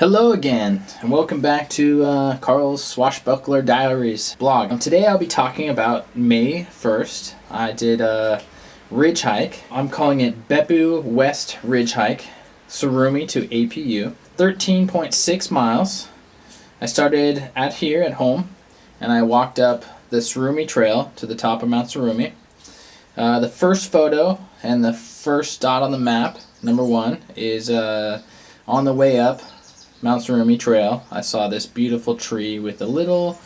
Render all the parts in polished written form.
Hello again, and welcome back to Carl's Swashbuckler Diaries blog. Today I'll be talking about May 1st. I did a ridge hike. I'm calling it Beppu West Ridge Hike, Tsurumi to APU. 13.6 miles. I started here at home, and I walked up the Tsurumi Trail to the top of Mount Tsurumi. The first photo and the first dot on the map, number one, is on the way up Mount Tsurumi Trail. I saw this beautiful tree with a little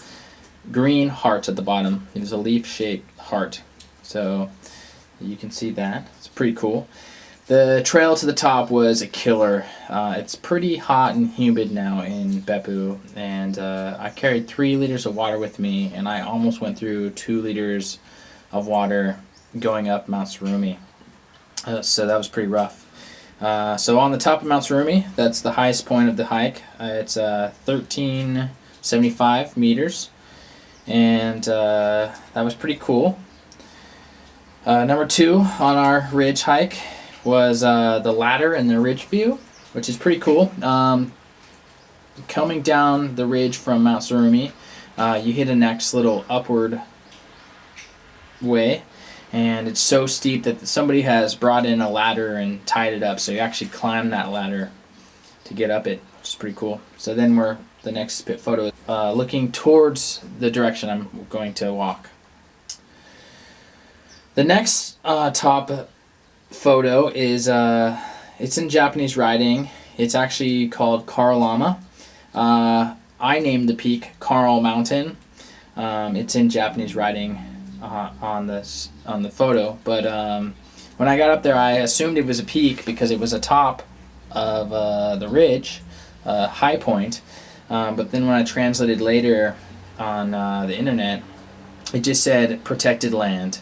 green heart at the bottom. It was a leaf-shaped heart. So you can see that. It's pretty cool. The trail to the top was a killer. It's pretty hot and humid now in Beppu, and I carried 3 liters of water with me, and I almost went through 2 liters of water going up Mount Tsurumi. So that was pretty rough. So on the top of Mount Tsurumi, that's the highest point of the hike. It's 1375 meters, and that was pretty cool. Number 2 on our ridge hike was the ladder and the ridge view, which is pretty cool. Coming down the ridge from Mount Tsurumi, you hit a next little upward way. And it's so steep that somebody has brought in a ladder and tied it up, so you actually climb that ladder to get up it, which is pretty cool. So then the next photo looking towards the direction I'm going to walk. The next top photo is it's in Japanese writing. It's actually called Karlama. I named the peak Karl Mountain. It's in Japanese writing on the photo, but when I got up there, I assumed it was a peak because it was a top of the ridge, high point. But then when I translated later on the internet, it just said protected land.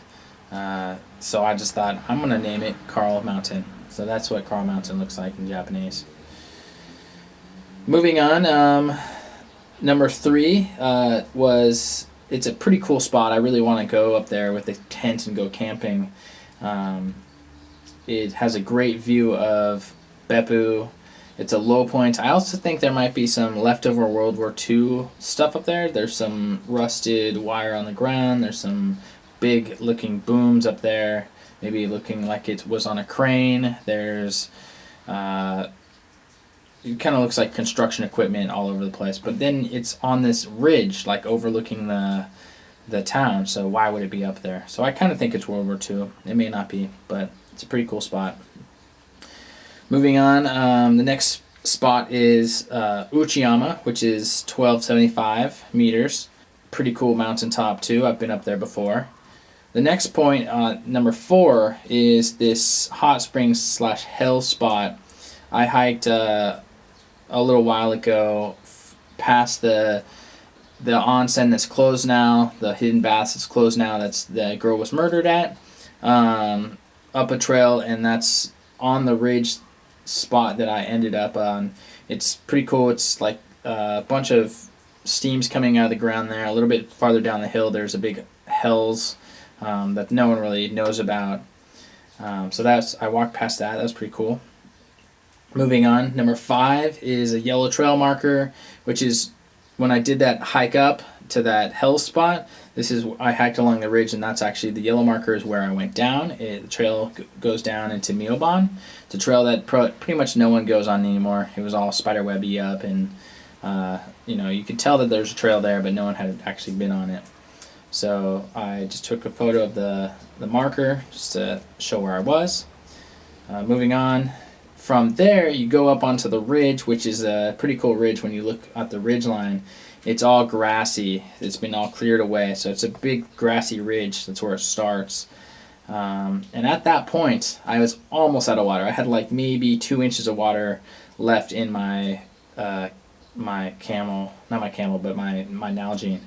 So I just thought I'm gonna name it Karl Mountain. So that's what Karl Mountain looks like in Japanese. Moving on, number 3 was. It's a pretty cool spot. I really want to go up there with a tent and go camping. It has a great view of Beppu. It's a low point. I also think there might be some leftover World War II stuff up there. There's some rusted wire on the ground. There's some big looking booms up there, maybe looking like it was on a crane. There's it kind of looks like construction equipment all over the place, but then it's on this ridge, like overlooking the town, so why would it be up there? So I kind of think it's World War II. It may not be, but it's a pretty cool spot. Moving on, the next spot is Uchiyama, which is 1275 meters. Pretty cool mountaintop too. I've been up there before. The next point, number 4, is this hot springs / hell spot. I hiked a little while ago past the onsen that's closed now, the hidden baths that's closed now, that's the girl was murdered at, up a trail, and that's on the ridge spot that I ended up on. It's pretty cool. It's like a bunch of steams coming out of the ground there. A little bit farther down the hill there's a big hells that no one really knows about. So I walked past that. That was pretty cool. Moving on, number 5 is a yellow trail marker, which is when I did that hike up to that hell spot. I hiked along the ridge, and that's actually the yellow marker is where I went down. The trail goes down into Miyoban. It's a trail that pretty much no one goes on anymore. It was all spiderwebby up, and you could tell that there's a trail there, but no one had actually been on it. So I just took a photo of the marker just to show where I was. Moving on. From there, you go up onto the ridge, which is a pretty cool ridge. When you look at the ridge line, it's all grassy. It's been all cleared away, so it's a big grassy ridge. That's where it starts. And at that point, I was almost out of water. I had like maybe 2 inches of water left in my camel, not my camel, but my Nalgene.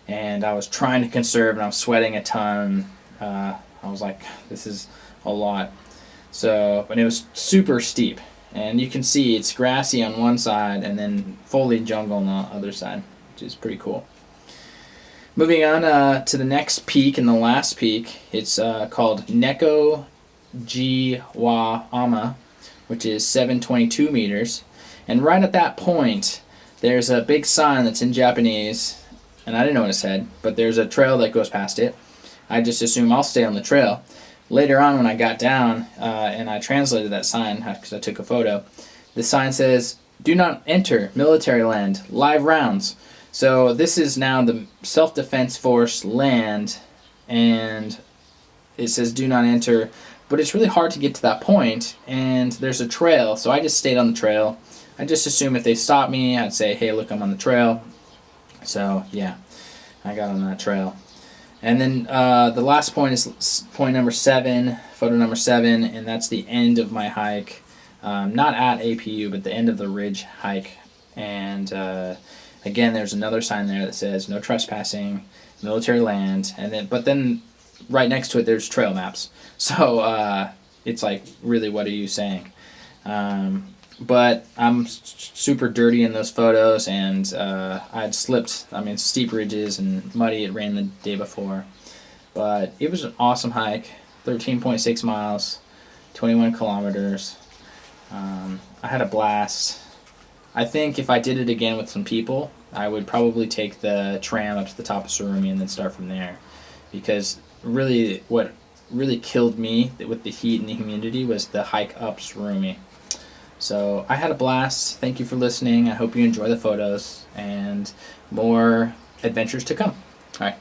And I was trying to conserve, and I was sweating a ton. I was like, this is a lot. So, but it was super steep, and you can see it's grassy on one side and then foliage jungle on the other side, which is pretty cool. Moving on to the next peak and the last peak, it's called Neko Jiwa Ama, which is 722 meters. And right at that point, there's a big sign that's in Japanese, and I didn't know what it said, but there's a trail that goes past it. I just assume I'll stay on the trail. Later on, when I got down and I translated that sign because I took a photo, the sign says, "Do not enter military land, live rounds." So this is now the self-defense force land, and it says "do not enter," but it's really hard to get to that point, and there's a trail, so I just stayed on the trail. I just assume if they stop me, I'd say, "Hey, look, I'm on the trail." So yeah, I got on that trail. And then the last point is point number 7, photo number 7, and that's the end of my hike. Not at APU, but the end of the ridge hike. And again, there's another sign there that says "no trespassing, military land," but then right next to it there's trail maps. So it's like, really, what are you saying? But I'm super dirty in those photos, and I'd slipped. I mean, steep ridges and muddy. It rained the day before, but it was an awesome hike. 13.6 miles, 21 kilometers. I had a blast. I think if I did it again with some people, I would probably take the tram up to the top of Tsurumi and then start from there, because really what really killed me with the heat and the humidity was the hike up Tsurumi. So I had a blast. Thank you for listening. I hope you enjoy the photos, and more adventures to come. All right.